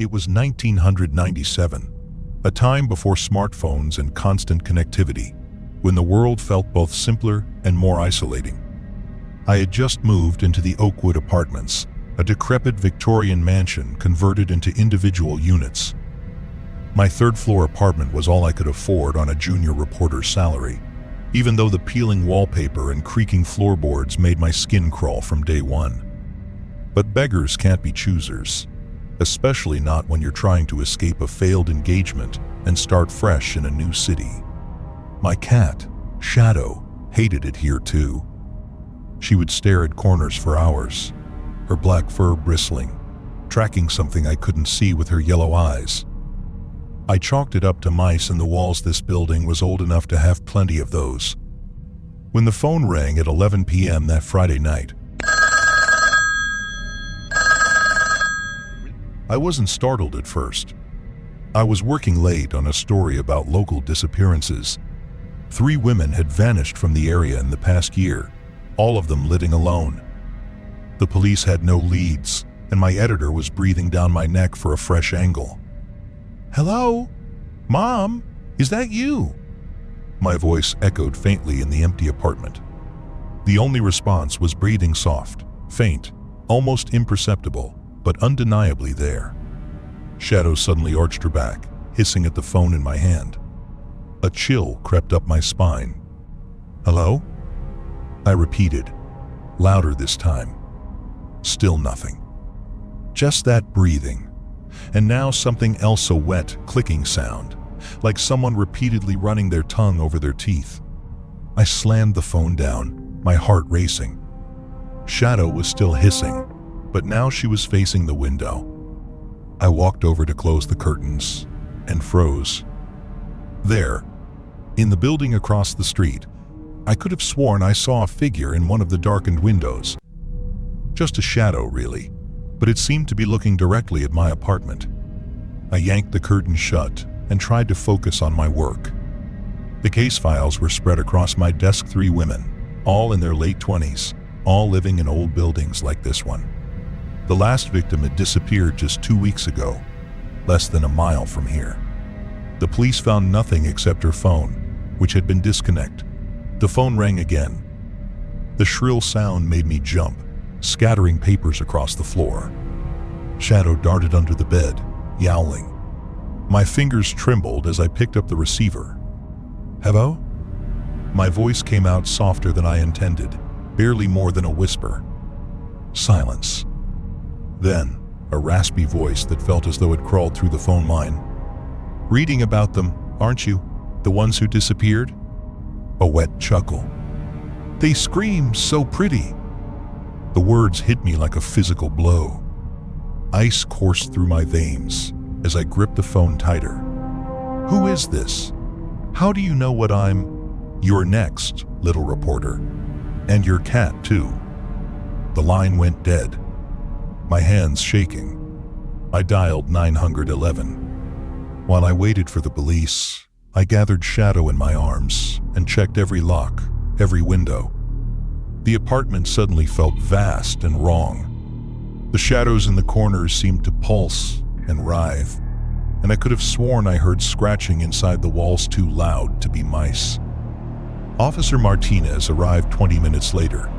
It was 1997, a time before smartphones and constant connectivity, when the world felt both simpler and more isolating. I had just moved into the Oakwood Apartments, a decrepit Victorian mansion converted into individual units. My third-floor apartment was all I could afford on a junior reporter's salary, even though the peeling wallpaper and creaking floorboards made my skin crawl from day one. But beggars can't be choosers, especially not when you're trying to escape a failed engagement and start fresh in a new city. My cat, Shadow, hated it here too. She would stare at corners for hours, her black fur bristling, tracking something I couldn't see with her yellow eyes. I chalked it up to mice, and the walls this building was old enough to have plenty of those. When the phone rang at 11 p.m. that Friday night, I wasn't startled at first. I was working late on a story about local disappearances. 3 women had vanished from the area in the past year, all of them living alone. The police had no leads, and my editor was breathing down my neck for a fresh angle. "Hello? Mom? Is that you?" My voice echoed faintly in the empty apartment. The only response was breathing soft, faint, almost imperceptible, but undeniably there. Shadow suddenly arched her back, hissing at the phone in my hand. A chill crept up my spine. "Hello?" I repeated, louder this time. Still nothing. Just that breathing. And now something else, a wet, clicking sound, like someone repeatedly running their tongue over their teeth. I slammed the phone down, my heart racing. Shadow was still hissing, but now she was facing the window. I walked over to close the curtains and froze. There, in the building across the street, I could have sworn I saw a figure in one of the darkened windows. Just a shadow, really, but it seemed to be looking directly at my apartment. I yanked the curtain shut and tried to focus on my work. The case files were spread across my desk. 3 women, all in their late 20s, all living in old buildings like this one. The last victim had disappeared just 2 weeks ago, less than a mile from here. The police found nothing except her phone, which had been disconnected. The phone rang again. The shrill sound made me jump, scattering papers across the floor. Shadow darted under the bed, yowling. My fingers trembled as I picked up the receiver. "Hello?" My voice came out softer than I intended, barely more than a whisper. Silence. Then, a raspy voice that felt as though it crawled through the phone line. "Reading about them, aren't you? The ones who disappeared?" A wet chuckle. "They scream so pretty." The words hit me like a physical blow. Ice coursed through my veins as I gripped the phone tighter. "Who is this? How do you know what I'm—" "You're next, little reporter. And your cat, too." The line went dead. My hands shaking. I dialed 911. While I waited for the police, I gathered Shadow in my arms and checked every lock, every window. The apartment suddenly felt vast and wrong. The shadows in the corners seemed to pulse and writhe, and I could have sworn I heard scratching inside the walls too loud to be mice. Officer Martinez arrived 20 minutes later.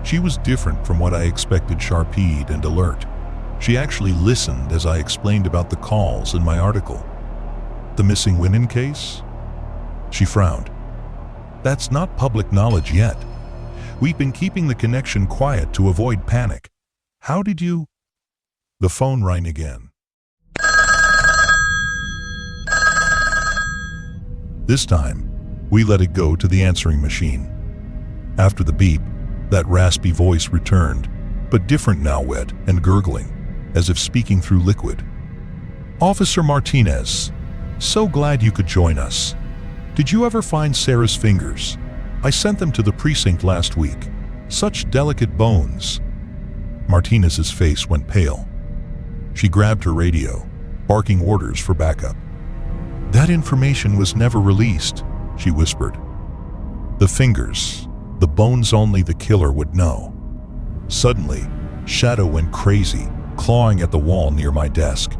She was different from what I expected, sharp-eyed and alert. She actually listened as I explained about the calls in my article. "The missing women case?" She frowned. "That's not public knowledge yet. We've been keeping the connection quiet to avoid panic. How did you—" The phone rang again. This time, we let it go to the answering machine. After the beep, that raspy voice returned, but different now, wet and gurgling, as if speaking through liquid. "Officer Martinez, so glad you could join us. Did you ever find Sarah's fingers? I sent them to the precinct last week. Such delicate bones." Martinez's face went pale. She grabbed her radio, barking orders for backup. "That information was never released," she whispered. "The fingers, the bones only the killer would know." Suddenly, Shadow went crazy, clawing at the wall near my desk.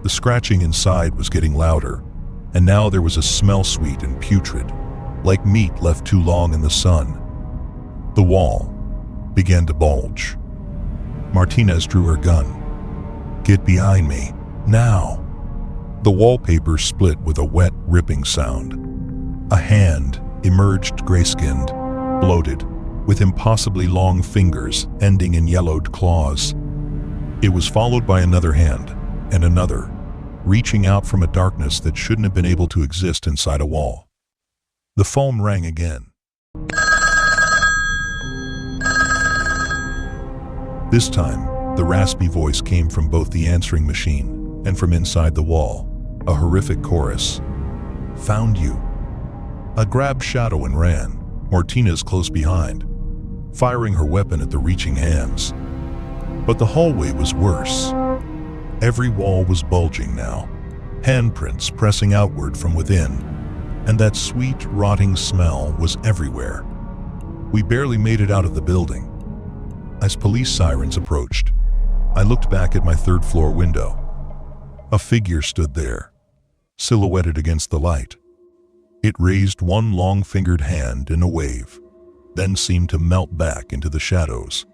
The scratching inside was getting louder, and now there was a smell sweet and putrid, like meat left too long in the sun. The wall began to bulge. Martinez drew her gun. "Get behind me, now." The wallpaper split with a wet, ripping sound. A hand emerged, gray-skinned, bloated, with impossibly long fingers ending in yellowed claws. It was followed by another hand, and another, reaching out from a darkness that shouldn't have been able to exist inside a wall. The phone rang again. This time, the raspy voice came from both the answering machine and from inside the wall, a horrific chorus. "Found you." I grabbed Shadow and ran, Martinez close behind, firing her weapon at the reaching hands. But the hallway was worse. Every wall was bulging now, handprints pressing outward from within, and that sweet, rotting smell was everywhere. We barely made it out of the building. As police sirens approached, I looked back at my third-floor window. A figure stood there, silhouetted against the light. It raised one long-fingered hand in a wave, then seemed to melt back into the shadows.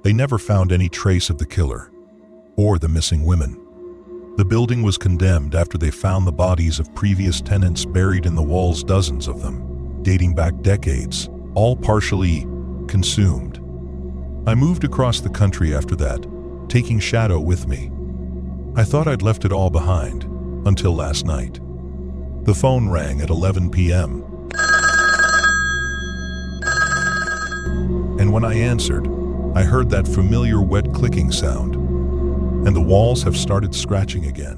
They never found any trace of the killer, or the missing women. The building was condemned after they found the bodies of previous tenants buried in the walls, dozens of them, dating back decades, all partially consumed. I moved across the country after that, taking Shadow with me. I thought I'd left it all behind, until last night. The phone rang at 11 p.m. And when I answered, I heard that familiar wet clicking sound, and the walls have started scratching again.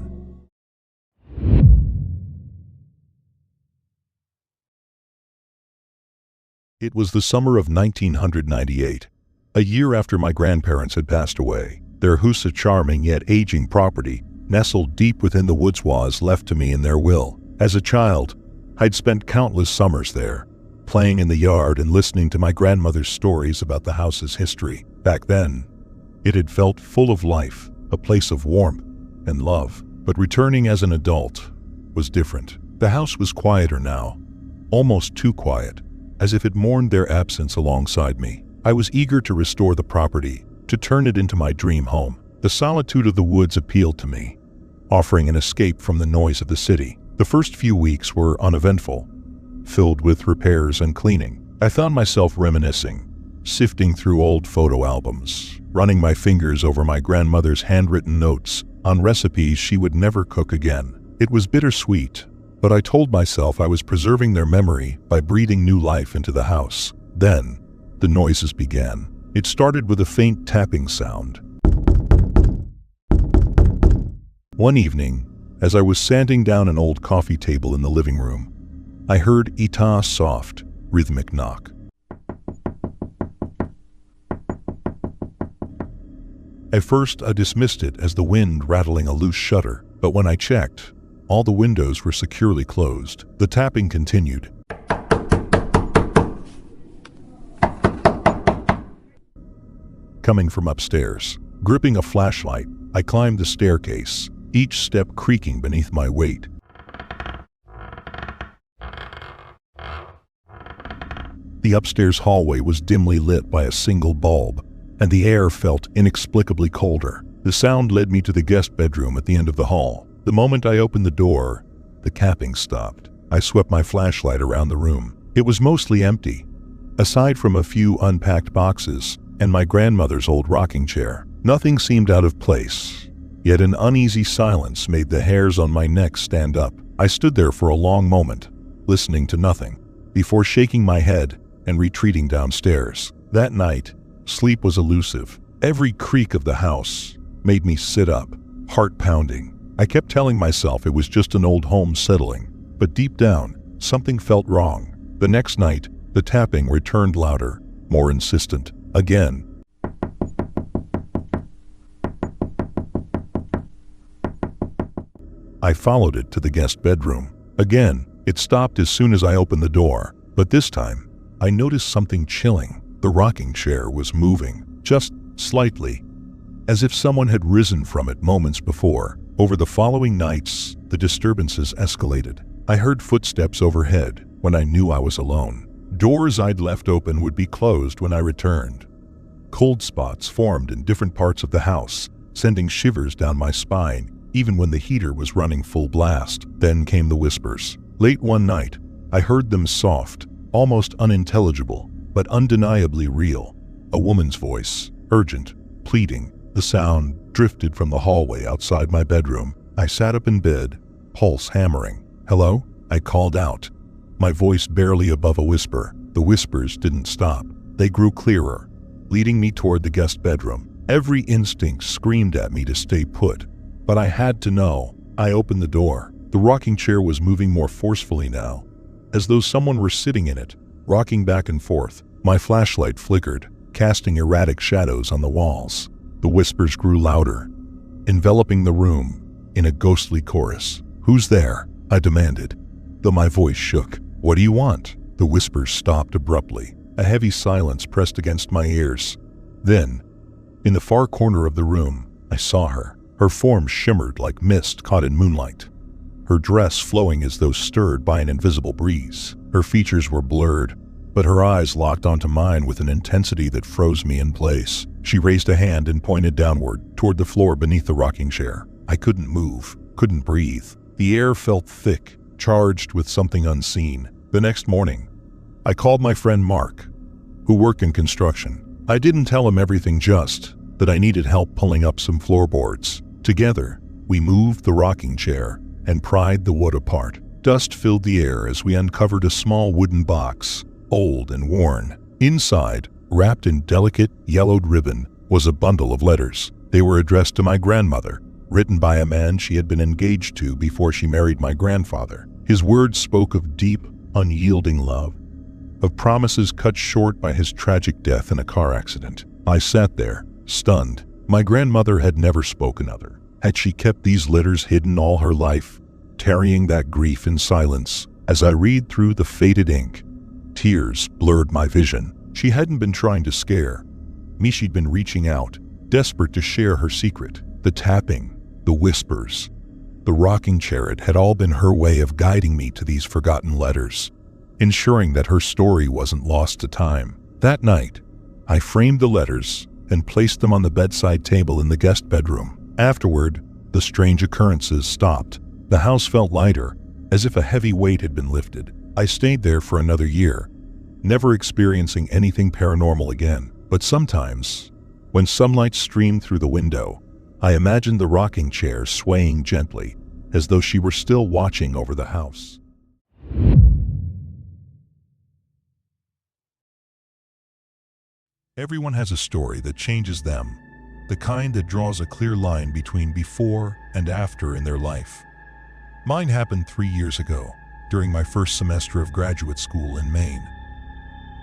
It was the summer of 1998, a year after my grandparents had passed away. Their house, a charming yet aging property, nestled deep within the woods, was left to me in their will. As a child, I'd spent countless summers there, playing in the yard and listening to my grandmother's stories about the house's history. Back then, it had felt full of life, a place of warmth and love. But returning as an adult was different. The house was quieter now, almost too quiet, as if it mourned their absence alongside me. I was eager to restore the property, to turn it into my dream home. The solitude of the woods appealed to me, offering an escape from the noise of the city. The first few weeks were uneventful, filled with repairs and cleaning. I found myself reminiscing, sifting through old photo albums, running my fingers over my grandmother's handwritten notes on recipes she would never cook again. It was bittersweet, but I told myself I was preserving their memory by breathing new life into the house. Then, the noises began. It started with a faint tapping sound. One evening, as I was sanding down an old coffee table in the living room, I heard Ita's soft, rhythmic knock. At first, I dismissed it as the wind rattling a loose shutter, but when I checked, all the windows were securely closed. The tapping continued. Coming from upstairs. Gripping a flashlight, I climbed the staircase, each step creaking beneath my weight. The upstairs hallway was dimly lit by a single bulb, and the air felt inexplicably colder. The sound led me to the guest bedroom at the end of the hall. The moment I opened the door, the tapping stopped. I swept my flashlight around the room. It was mostly empty, aside from a few unpacked boxes and my grandmother's old rocking chair. Nothing seemed out of place, yet an uneasy silence made the hairs on my neck stand up. I stood there for a long moment, listening to nothing, before shaking my head and retreating downstairs. That night, sleep was elusive. Every creak of the house made me sit up, heart pounding. I kept telling myself it was just an old home settling, but deep down, something felt wrong. The next night, the tapping returned louder, more insistent. Again. I followed it to the guest bedroom. Again, it stopped as soon as I opened the door, but this time, I noticed something chilling. The rocking chair was moving, just slightly, as if someone had risen from it moments before. Over the following nights, the disturbances escalated. I heard footsteps overhead when I knew I was alone. Doors I'd left open would be closed when I returned. Cold spots formed in different parts of the house, sending shivers down my spine, even when the heater was running full blast. Then came the whispers. Late one night, I heard them soft, almost unintelligible, but undeniably real. A woman's voice, urgent, pleading. The sound drifted from the hallway outside my bedroom. I sat up in bed, pulse hammering. "Hello?" I called out, my voice barely above a whisper. The whispers didn't stop. They grew clearer, leading me toward the guest bedroom. Every instinct screamed at me to stay put, but I had to know. I opened the door. The rocking chair was moving more forcefully now, as though someone were sitting in it, rocking back and forth. My flashlight flickered, casting erratic shadows on the walls. The whispers grew louder, enveloping the room in a ghostly chorus. "Who's there?" I demanded, though my voice shook. "What do you want?" The whispers stopped abruptly. A heavy silence pressed against my ears. Then, in the far corner of the room, I saw her. Her form shimmered like mist caught in moonlight, her dress flowing as though stirred by an invisible breeze. Her features were blurred, but her eyes locked onto mine with an intensity that froze me in place. She raised a hand and pointed downward, toward the floor beneath the rocking chair. I couldn't move, couldn't breathe. The air felt thick, charged with something unseen. The next morning, I called my friend Mark, who worked in construction. I didn't tell him everything, just that I needed help pulling up some floorboards. Together, we moved the rocking chair and pried the wood apart. Dust filled the air as we uncovered a small wooden box, old and worn. Inside, wrapped in delicate, yellowed ribbon, was a bundle of letters. They were addressed to my grandmother, written by a man she had been engaged to before she married my grandfather. His words spoke of deep, unyielding love, of promises cut short by his tragic death in a car accident. I sat there, stunned. My grandmother had never spoken of her. Had she kept these letters hidden all her life, tarrying that grief in silence? As I read through the faded ink, tears blurred my vision. She hadn't been trying to scare me. She'd been reaching out, desperate to share her secret. The tapping, the whispers, the rocking chair, it had all been her way of guiding me to these forgotten letters, ensuring that her story wasn't lost to time. That night, I framed the letters and placed them on the bedside table in the guest bedroom. Afterward, the strange occurrences stopped. The house felt lighter, as if a heavy weight had been lifted. I stayed there for another year, never experiencing anything paranormal again. But sometimes, when sunlight streamed through the window, I imagined the rocking chair swaying gently, as though she were still watching over the house. Everyone has a story that changes them, the kind that draws a clear line between before and after in their life. Mine happened 3 years ago, during my first semester of graduate school in Maine.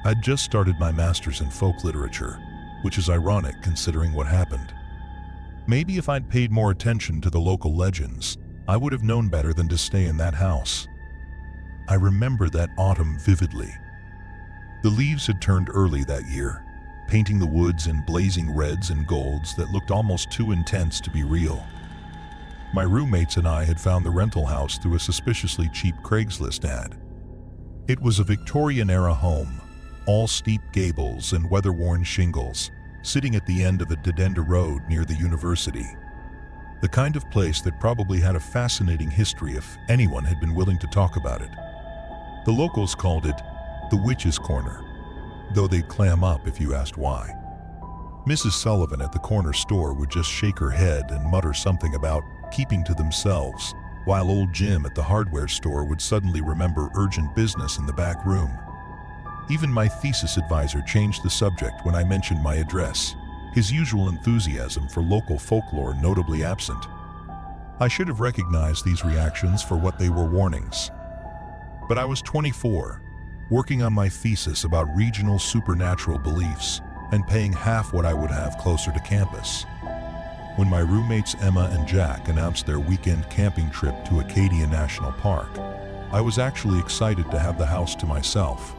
I'd just started my master's in folk literature, which is ironic considering what happened. Maybe if I'd paid more attention to the local legends, I would have known better than to stay in that house. I remember that autumn vividly. The leaves had turned early that year, painting the woods in blazing reds and golds that looked almost too intense to be real. My roommates and I had found the rental house through a suspiciously cheap Craigslist ad. It was a Victorian-era home, all steep gables and weather-worn shingles, sitting at the end of a dead-end road near the university. The kind of place that probably had a fascinating history if anyone had been willing to talk about it. The locals called it the Witch's Corner, though they'd clam up if you asked why. Mrs. Sullivan at the corner store would just shake her head and mutter something about keeping to themselves, while old Jim at the hardware store would suddenly remember urgent business in the back room. Even my thesis advisor changed the subject when I mentioned my address, his usual enthusiasm for local folklore notably absent. I should have recognized these reactions for what they were, warnings. But I was 24, working on my thesis about regional supernatural beliefs and paying half what I would have closer to campus. When my roommates Emma and Jack announced their weekend camping trip to Acadia National Park, I was actually excited to have the house to myself.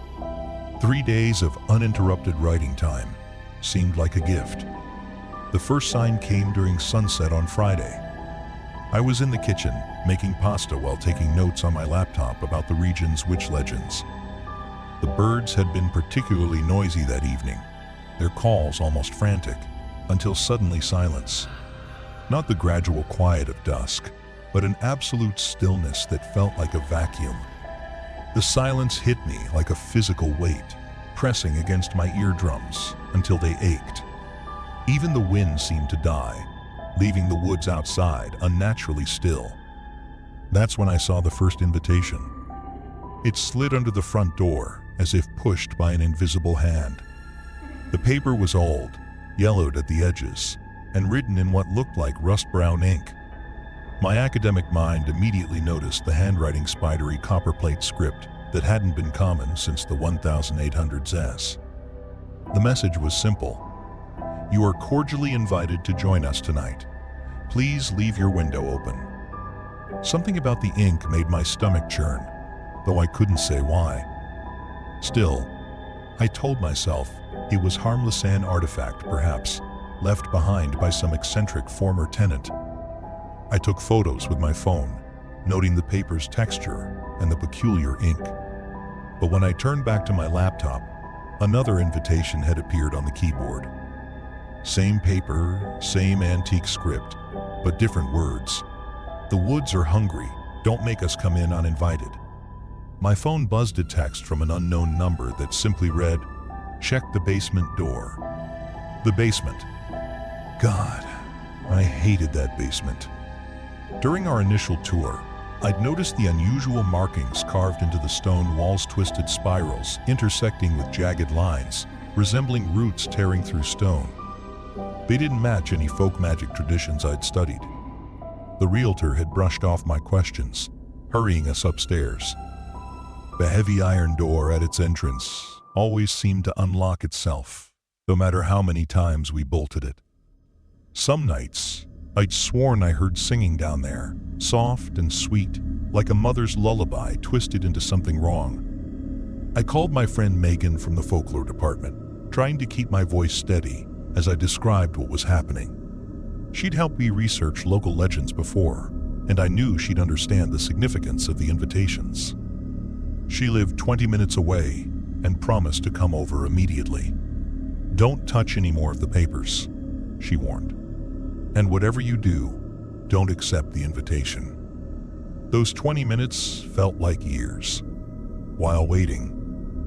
3 days of uninterrupted writing time seemed like a gift. The first sign came during sunset on Friday. I was in the kitchen, making pasta while taking notes on my laptop about the region's witch legends. The birds had been particularly noisy that evening, their calls almost frantic, until suddenly silence. Not the gradual quiet of dusk, but an absolute stillness that felt like a vacuum. The silence hit me like a physical weight, pressing against my eardrums until they ached. Even the wind seemed to die, leaving the woods outside unnaturally still. That's when I saw the first invitation. It slid under the front door, as if pushed by an invisible hand. The paper was old, yellowed at the edges, and written in what looked like rust-brown ink. My academic mind immediately noticed the handwriting spidery copperplate script that hadn't been common since the 1800s. The message was simple. You are cordially invited to join us tonight. Please leave your window open. Something about the ink made my stomach churn, though I couldn't say why. Still, I told myself it was harmless, an artifact perhaps, left behind by some eccentric former tenant. I took photos with my phone, noting the paper's texture and the peculiar ink. But when I turned back to my laptop, another invitation had appeared on the keyboard. Same paper, same antique script, but different words. The woods are hungry. Don't make us come in uninvited. My phone buzzed a text from an unknown number that simply read, "Check the basement door." The basement. God, I hated that basement. During our initial tour, I'd noticed the unusual markings carved into the stone walls, twisted spirals intersecting with jagged lines, resembling roots tearing through stone. They didn't match any folk magic traditions I'd studied. The realtor had brushed off my questions, hurrying us upstairs. The heavy iron door at its entrance always seemed to unlock itself, no matter how many times we bolted it. Some nights, I'd sworn I heard singing down there, soft and sweet, like a mother's lullaby twisted into something wrong. I called my friend Megan from the folklore department, trying to keep my voice steady as I described what was happening. She'd helped me research local legends before, and I knew she'd understand the significance of the invitations. She lived 20 minutes away and promised to come over immediately. "Don't touch any more of the papers," she warned. "And whatever you do, don't accept the invitation." Those 20 minutes felt like years. While waiting,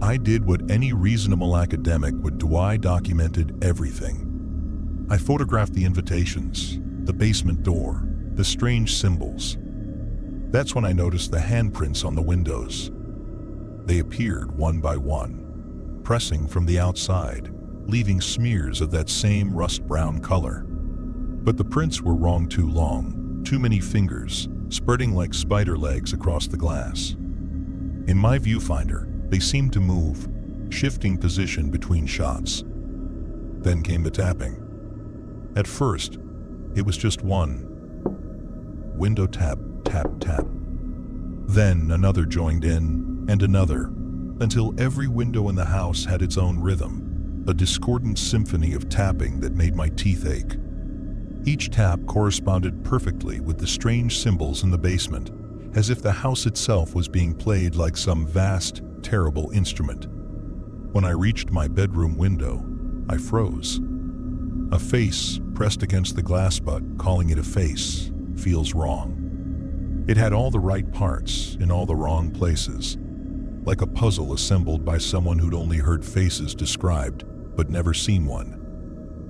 I did what any reasonable academic would do. I documented everything. I photographed the invitations, the basement door, the strange symbols. That's when I noticed the handprints on the windows. They appeared one by one, pressing from the outside, leaving smears of that same rust-brown color. But the prints were wrong, too long, too many fingers, spreading like spider legs across the glass. In my viewfinder, they seemed to move, shifting position between shots. Then came the tapping. At first, it was just one. Window tap, tap, tap. Then another joined in, and another, until every window in the house had its own rhythm, a discordant symphony of tapping that made my teeth ache. Each tap corresponded perfectly with the strange symbols in the basement, as if the house itself was being played like some vast, terrible instrument. When I reached my bedroom window, I froze. A face pressed against the glass, but calling it a face feels wrong. It had all the right parts in all the wrong places, like a puzzle assembled by someone who'd only heard faces described, but never seen one.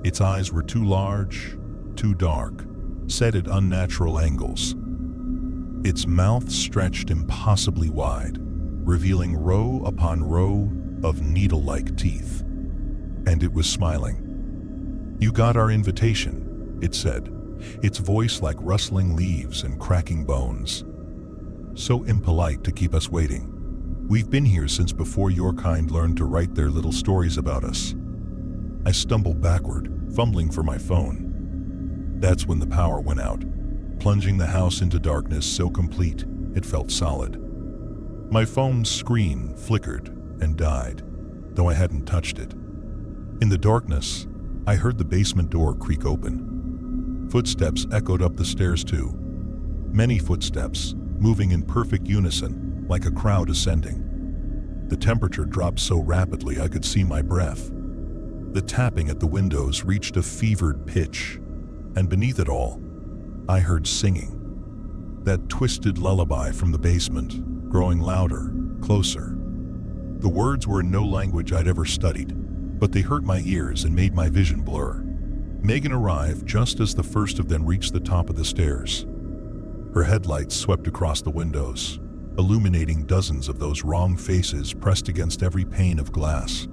Its eyes were too large, too dark, set at unnatural angles. Its mouth stretched impossibly wide, revealing row upon row of needle-like teeth. And it was smiling. "You got our invitation," it said, its voice like rustling leaves and cracking bones. "So impolite to keep us waiting. We've been here since before your kind learned to write their little stories about us." I stumbled backward, fumbling for my phone. That's when the power went out, plunging the house into darkness so complete it felt solid. My phone's screen flickered and died, though I hadn't touched it. In the darkness, I heard the basement door creak open. Footsteps echoed up the stairs too, Many footsteps, moving in perfect unison, like a crowd ascending. The temperature dropped so rapidly I could see my breath. The tapping at the windows reached a fevered pitch, and beneath it all, I heard singing. That twisted lullaby from the basement, growing louder, closer. The words were in no language I'd ever studied, but they hurt my ears and made my vision blur. Megan arrived just as the first of them reached the top of the stairs. Her headlights swept across the windows, illuminating dozens of those wrong faces pressed against every pane of glass.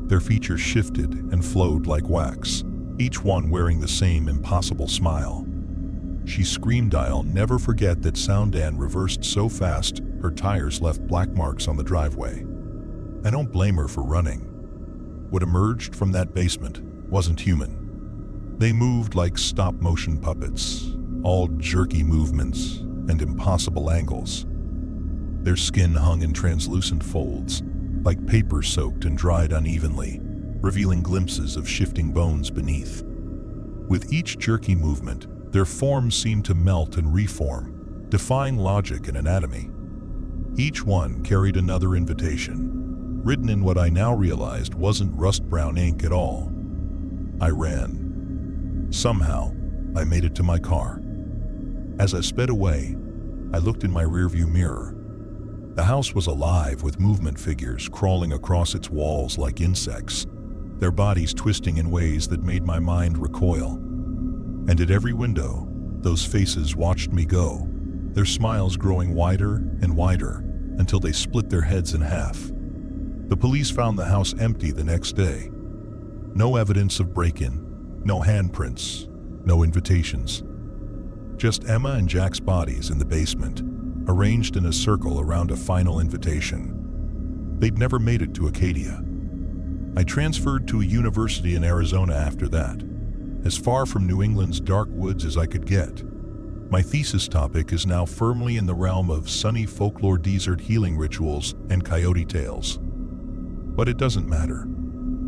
Their features shifted and flowed like wax, each one wearing the same impossible smile. She screamed, "I'll never forget that sound," and reversed so fast her tires left black marks on the driveway. I don't blame her for running. What emerged from that basement wasn't human. They moved like stop-motion puppets, all jerky movements and impossible angles. Their skin hung in translucent folds, like paper soaked and dried unevenly, revealing glimpses of shifting bones beneath. With each jerky movement, their forms seemed to melt and reform, defying logic and anatomy. Each one carried another invitation, written in what I now realized wasn't rust-brown ink at all. I ran. Somehow, I made it to my car. As I sped away, I looked in my rearview mirror. The house was alive with movement figures crawling across its walls like insects, their bodies twisting in ways that made my mind recoil. And at every window, those faces watched me go, their smiles growing wider and wider until they split their heads in half. The police found the house empty the next day. No evidence of break-in, no handprints, no invitations. Just Emma and Jack's bodies in the basement, arranged in a circle around a final invitation. They'd never made it to Acadia. I transferred to a university in Arizona after that, as far from New England's dark woods as I could get. My thesis topic is now firmly in the realm of sunny folklore, desert healing rituals, and coyote tales. But it doesn't matter.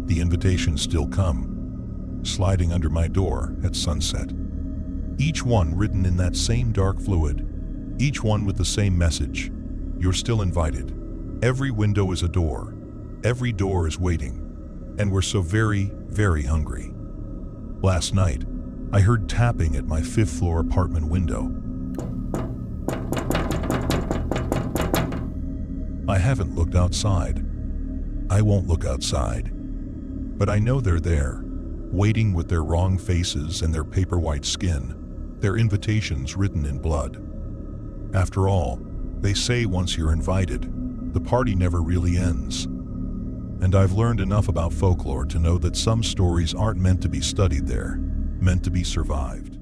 The invitations still come, sliding under my door at sunset. Each one written in that same dark fluid, each one with the same message: you're still invited. Every window is a door. Every door is waiting. And we're so very, very hungry. Last night, I heard tapping at my 5th floor apartment window. I haven't looked outside. I won't look outside. But I know they're there, waiting with their wrong faces and their paper white skin, their invitations written in blood. After all, they say once you're invited, the party never really ends. And I've learned enough about folklore to know that some stories aren't meant to be studied there, meant to be survived.